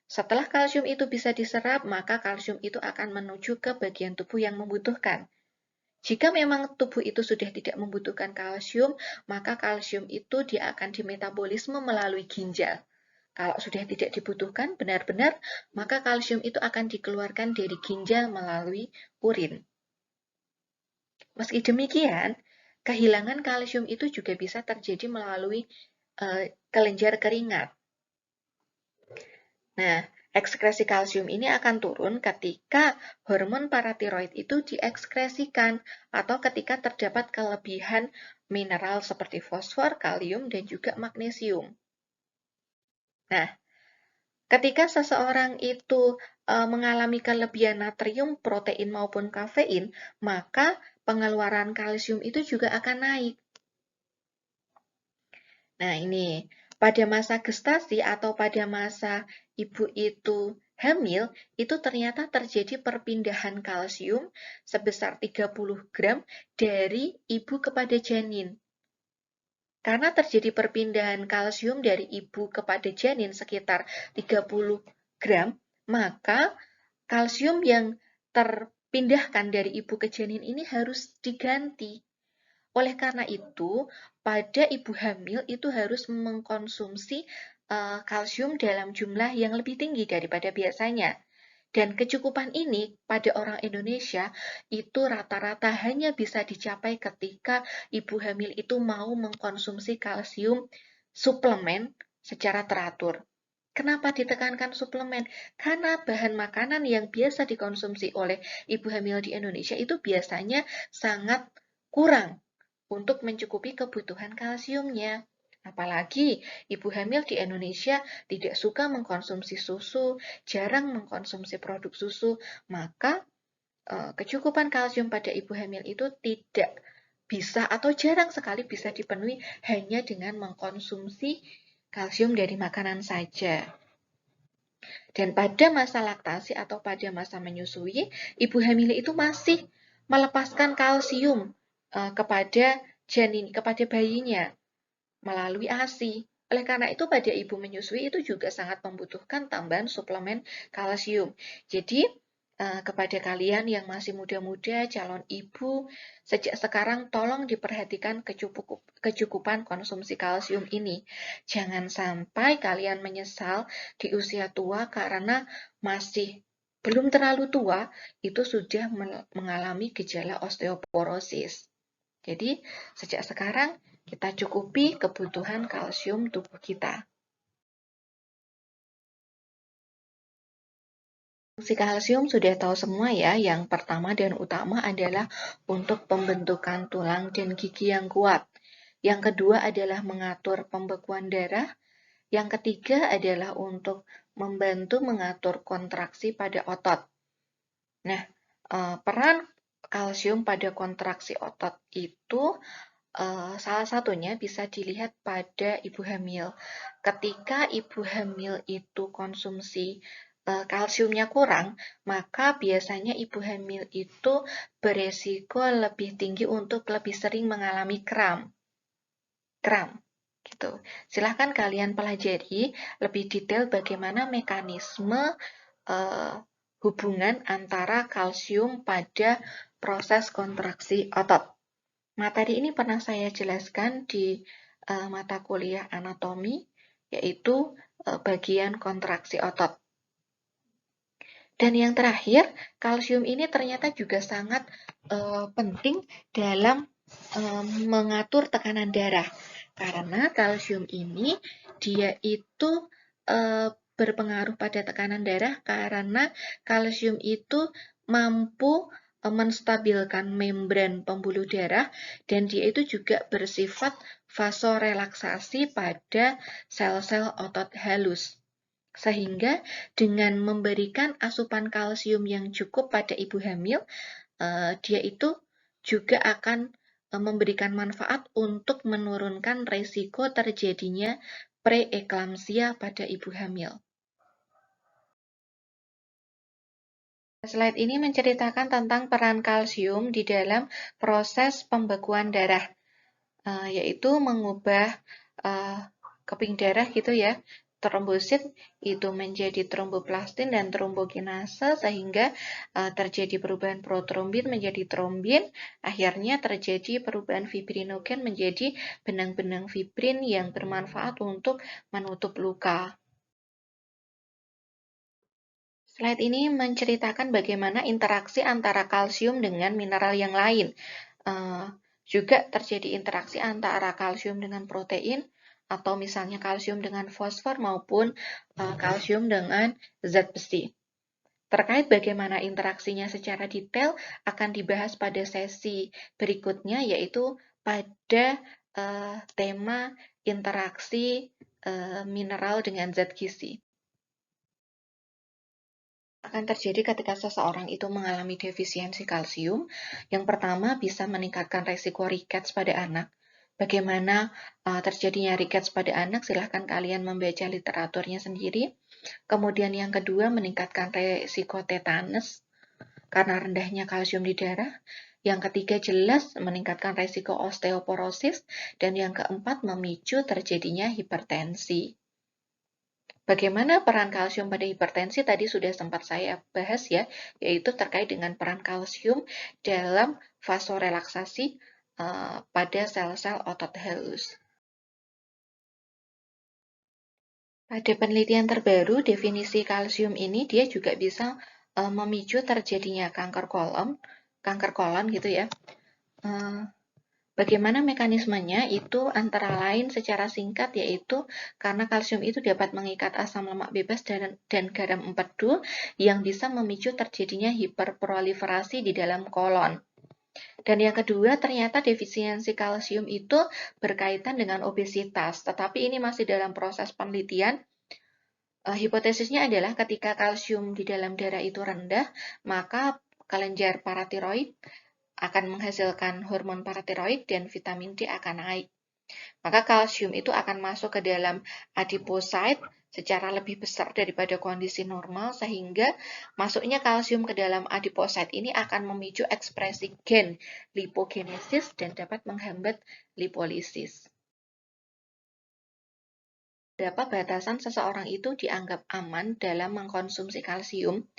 S1: Setelah kalsium itu bisa diserap, maka kalsium itu akan menuju ke bagian tubuh yang membutuhkan. Jika memang tubuh itu sudah tidak membutuhkan kalsium, maka kalsium itu dia akan dimetabolisme melalui ginjal. Kalau sudah tidak dibutuhkan benar-benar, maka kalsium itu akan dikeluarkan dari ginjal melalui urin. Meski demikian, kehilangan kalsium itu juga bisa terjadi melalui kelenjar keringat. Nah, ekskresi kalsium ini akan turun ketika hormon paratiroid itu diekskresikan atau ketika terdapat kelebihan mineral seperti fosfor, kalium, dan juga magnesium. Nah, ketika seseorang itu mengalami kelebihan natrium, protein, maupun kafein, maka pengeluaran kalsium itu juga akan naik. Nah, ini pada masa gestasi atau pada masa ibu itu hamil, itu ternyata terjadi perpindahan kalsium sebesar 30 gram dari ibu kepada janin. Karena terjadi perpindahan kalsium dari ibu kepada janin sekitar 30 gram, maka kalsium yang dipindahkan dari ibu ke janin ini harus diganti. Oleh karena itu, pada ibu hamil itu harus mengkonsumsi kalsium dalam jumlah yang lebih tinggi daripada biasanya. Dan kecukupan ini pada orang Indonesia itu rata-rata hanya bisa dicapai ketika ibu hamil itu mau mengkonsumsi kalsium suplemen secara teratur. Kenapa ditekankan suplemen? Karena bahan makanan yang biasa dikonsumsi oleh ibu hamil di Indonesia itu biasanya sangat kurang untuk mencukupi kebutuhan kalsiumnya. Apalagi ibu hamil di Indonesia tidak suka mengkonsumsi susu, jarang mengkonsumsi produk susu, maka kecukupan kalsium pada ibu hamil itu tidak bisa atau jarang sekali bisa dipenuhi hanya dengan mengkonsumsi kalsium dari makanan saja. Dan pada masa laktasi atau pada masa menyusui, ibu hamil itu masih melepaskan kalsium kepada janin, kepada bayinya melalui ASI. Oleh karena itu, pada ibu menyusui itu juga sangat membutuhkan tambahan suplemen kalsium. Jadi, kepada kalian yang masih muda-muda, calon ibu, sejak sekarang tolong diperhatikan kecukupan konsumsi kalsium ini. Jangan sampai kalian menyesal di usia tua karena masih belum terlalu tua, itu sudah mengalami gejala osteoporosis. Jadi, sejak sekarang kita cukupi kebutuhan kalsium tubuh kita. Fungsi kalsium sudah tahu semua ya, yang pertama dan utama adalah untuk pembentukan tulang dan gigi yang kuat. Yang kedua adalah mengatur pembekuan darah. Yang ketiga adalah untuk membantu mengatur kontraksi pada otot. Nah, peran kalsium pada kontraksi otot itu salah satunya bisa dilihat pada ibu hamil. Ketika ibu hamil itu konsumsi kalsiumnya kurang, maka biasanya ibu hamil itu beresiko lebih tinggi untuk lebih sering mengalami kram. Gitu. Silahkan kalian pelajari lebih detail bagaimana mekanisme hubungan antara kalsium pada proses kontraksi otot. Materi ini pernah saya jelaskan di mata kuliah anatomi, yaitu bagian kontraksi otot. Dan yang terakhir, kalsium ini ternyata juga sangat penting dalam mengatur tekanan darah. Karena kalsium ini dia itu berpengaruh pada tekanan darah karena kalsium itu mampu menstabilkan membran pembuluh darah dan dia itu juga bersifat vasorelaksasi pada sel-sel otot halus. Sehingga dengan memberikan asupan kalsium yang cukup pada ibu hamil, dia itu juga akan memberikan manfaat untuk menurunkan resiko terjadinya preeklamsia pada ibu hamil. Slide ini menceritakan tentang peran kalsium di dalam proses pembekuan darah, yaitu mengubah keping darah gitu ya, trombosit itu menjadi tromboplastin dan trombokinase sehingga terjadi perubahan protrombin menjadi trombin, akhirnya terjadi perubahan fibrinogen menjadi benang-benang fibrin yang bermanfaat untuk menutup luka. Slide ini menceritakan bagaimana interaksi antara kalsium dengan mineral yang lain. Juga terjadi interaksi antara kalsium dengan protein, atau misalnya kalsium dengan fosfor maupun kalsium dengan zat besi. Terkait bagaimana interaksinya secara detail akan dibahas pada sesi berikutnya, yaitu pada tema interaksi mineral dengan zat gizi. Akan terjadi ketika seseorang itu mengalami defisiensi kalsium. Yang pertama bisa meningkatkan resiko rickets pada anak. Bagaimana terjadinya rickets pada anak, silahkan kalian membaca literaturnya sendiri. Kemudian yang kedua meningkatkan resiko tetanus karena rendahnya kalsium di darah. Yang ketiga jelas meningkatkan resiko osteoporosis. Dan yang keempat memicu terjadinya hipertensi. Bagaimana peran kalsium pada hipertensi? Tadi sudah sempat saya bahas ya, yaitu terkait dengan peran kalsium dalam vasorelaksasi pada sel-sel otot halus. Pada penelitian terbaru, definisi kalsium ini dia juga bisa memicu terjadinya kanker kolon gitu ya. Bagaimana mekanismenya? Itu antara lain secara singkat yaitu karena kalsium itu dapat mengikat asam lemak bebas dan garam empedu yang bisa memicu terjadinya hiperproliferasi di dalam kolon. Dan yang kedua, ternyata defisiensi kalsium itu berkaitan dengan obesitas, tetapi ini masih dalam proses penelitian. Hipotesisnya adalah ketika kalsium di dalam darah itu rendah, maka kelenjar paratiroid akan menghasilkan hormon paratiroid dan vitamin D akan naik. Maka kalsium itu akan masuk ke dalam adiposit secara lebih besar daripada kondisi normal, sehingga masuknya kalsium ke dalam adiposit ini akan memicu ekspresi gen lipogenesis dan dapat menghambat lipolisis. Berapa batasan seseorang itu dianggap aman dalam mengkonsumsi kalsium?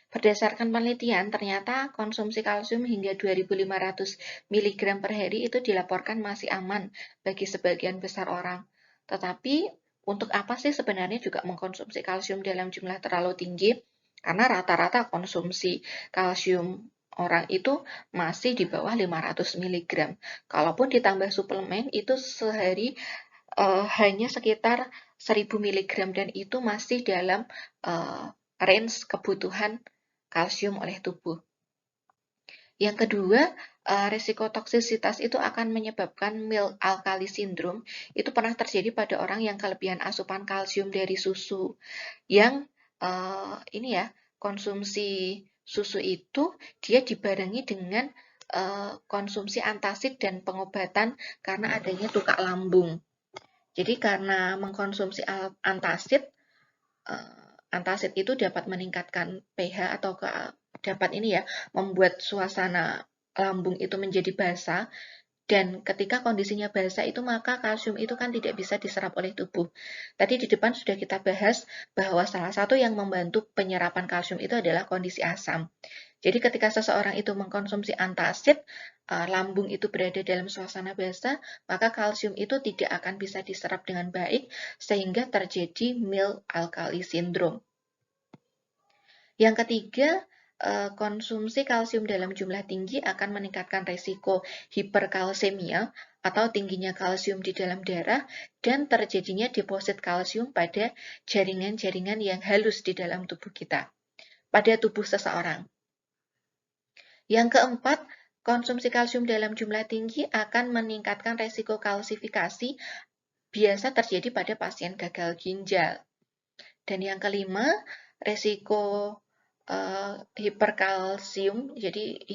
S1: Berdasarkan penelitian, ternyata konsumsi kalsium hingga 2.500 mg per hari itu dilaporkan masih aman bagi sebagian besar orang. Tetapi, untuk apa sih sebenarnya juga mengkonsumsi kalsium dalam jumlah terlalu tinggi? Karena rata-rata konsumsi kalsium orang itu masih di bawah 500 mg. Kalaupun ditambah suplemen, itu sehari hanya sekitar 1000 mg dan itu masih dalam range kebutuhan kalsium oleh tubuh. Yang kedua, risiko toksisitas itu akan menyebabkan milk alkali syndrome. Itu pernah terjadi pada orang yang kelebihan asupan kalsium dari susu. Yang ini ya, konsumsi susu itu dia dibarengi dengan konsumsi antasid dan pengobatan karena adanya tukak lambung. Jadi karena mengkonsumsi antasid, antasid itu dapat meningkatkan pH atau dapat ini ya, membuat suasana lambung itu menjadi basah. Dan ketika kondisinya basah itu maka kalsium itu kan tidak bisa diserap oleh tubuh. Tadi di depan sudah kita bahas bahwa salah satu yang membantu penyerapan kalsium itu adalah kondisi asam. Jadi ketika seseorang itu mengkonsumsi antasid, lambung itu berada dalam suasana basah, maka kalsium itu tidak akan bisa diserap dengan baik sehingga terjadi milk alkali syndrome. Yang ketiga, konsumsi kalsium dalam jumlah tinggi akan meningkatkan risiko hiperkalsemia atau tingginya kalsium di dalam darah dan terjadinya deposit kalsium pada jaringan-jaringan yang halus di dalam tubuh kita, pada tubuh seseorang. Yang keempat, konsumsi kalsium dalam jumlah tinggi akan meningkatkan risiko kalsifikasi, biasa terjadi pada pasien gagal ginjal. Dan yang kelima, risiko hiperkalsium, jadi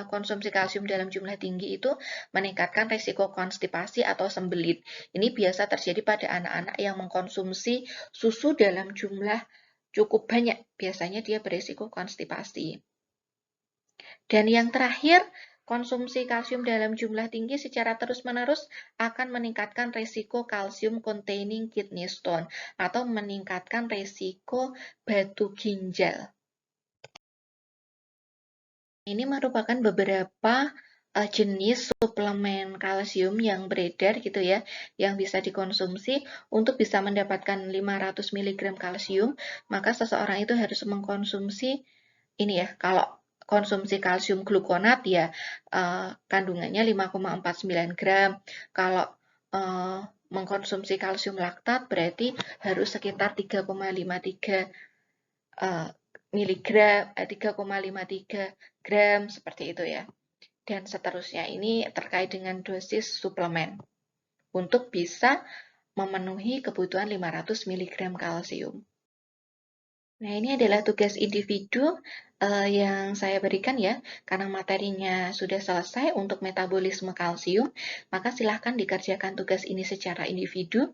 S1: konsumsi kalsium dalam jumlah tinggi itu meningkatkan risiko konstipasi atau sembelit. Ini biasa terjadi pada anak-anak yang mengkonsumsi susu dalam jumlah cukup banyak. Biasanya dia berisiko konstipasi. Dan yang terakhir, konsumsi kalsium dalam jumlah tinggi secara terus-menerus akan meningkatkan risiko calcium containing kidney stone atau meningkatkan risiko batu ginjal. Ini merupakan beberapa jenis suplemen kalsium yang beredar gitu ya, yang bisa dikonsumsi. Untuk bisa mendapatkan 500 mg kalsium, maka seseorang itu harus mengkonsumsi ini ya, kalau konsumsi kalsium glukonat ya kandungannya 5,49 gram. Kalau mengkonsumsi kalsium laktat berarti harus sekitar 3,53 miligram, 3,53 gram seperti itu ya. Dan seterusnya ini terkait dengan dosis suplemen untuk bisa memenuhi kebutuhan 500 mg kalsium. Nah, ini adalah tugas individu yang saya berikan ya, karena materinya sudah selesai untuk metabolisme kalsium, maka silahkan dikerjakan tugas ini secara individu,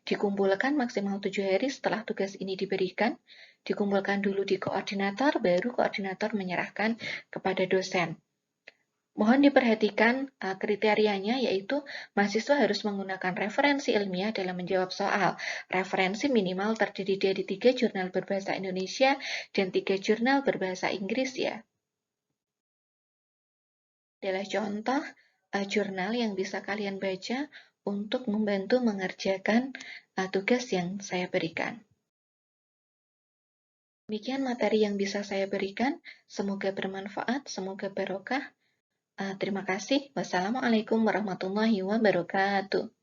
S1: dikumpulkan maksimal 7 hari setelah tugas ini diberikan, dikumpulkan dulu di koordinator, baru koordinator menyerahkan kepada dosen. Mohon diperhatikan kriterianya, yaitu mahasiswa harus menggunakan referensi ilmiah dalam menjawab soal. Referensi minimal terdiri dari 3 jurnal berbahasa Indonesia dan 3 jurnal berbahasa Inggris ya. Adalah contoh jurnal yang bisa kalian baca untuk membantu mengerjakan tugas yang saya berikan. Demikian materi yang bisa saya berikan. Semoga bermanfaat, semoga barokah. Terima kasih. Wassalamualaikum warahmatullahi wabarakatuh.